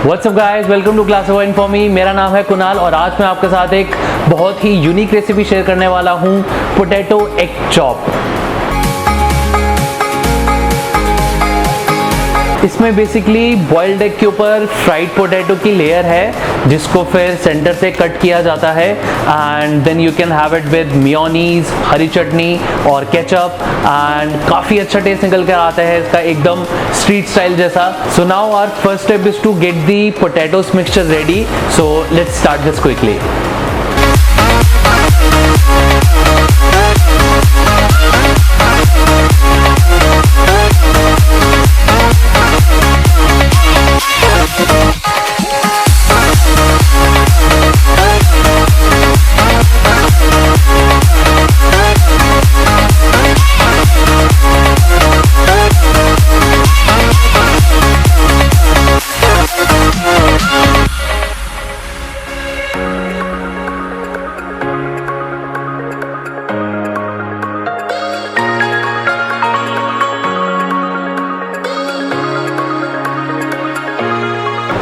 What's up guys, welcome to Glassofwineforme। मेरा नाम है कुणाल और आज मैं आपके साथ एक बहुत ही यूनिक रेसिपी शेयर करने वाला हूँ, पोटैटो एग चॉप। इसमें बेसिकली बॉइल्ड एग के ऊपर फ्राइड पोटैटो की लेयर है जिसको फिर सेंटर से कट किया जाता है and then you can have it with mayonnaise, हरी चटनी और केचप एंड काफ़ी अच्छा टेस्ट निकल कर आता है इसका, एकदम स्ट्रीट स्टाइल जैसा। So now our first step is to get the potatoes mixture ready. So let's start this quickly.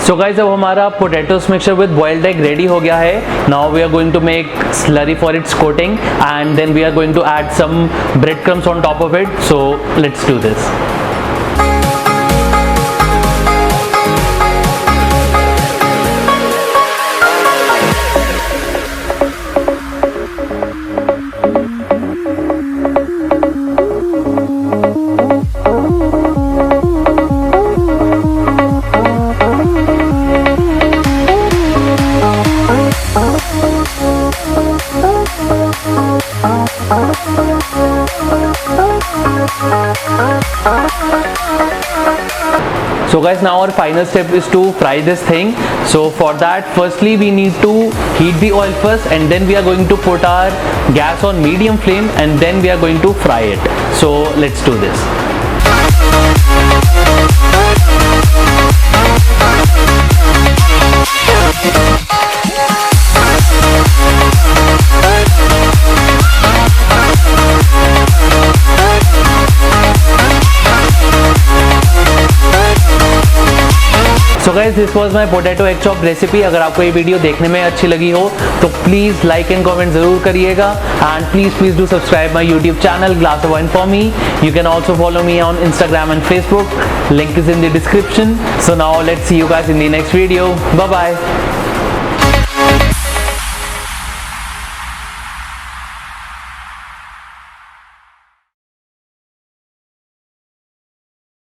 So guys अब हमारा potatoes mixture with boiled egg ready हो गया है। Now we are going to make slurry for its coating and then we are going to add some bread crumbs on top of it. So let's do this. So guys, now our final step is to fry this thing. So for that, firstly we need to heat the oil first and then we are going to put our gas on medium flame and then we are going to fry it. So let's do this. So guys, this was my potato egg chop recipe. अगर आपको ये video देखने में अच्छी लगी हो तो please like and comment ज़रूर करिएगा and please do subscribe my YouTube channel Glassofwineforme। You can also follow me on Instagram and Facebook. Link is in the description. So now let's see you guys in the next video. Bye bye.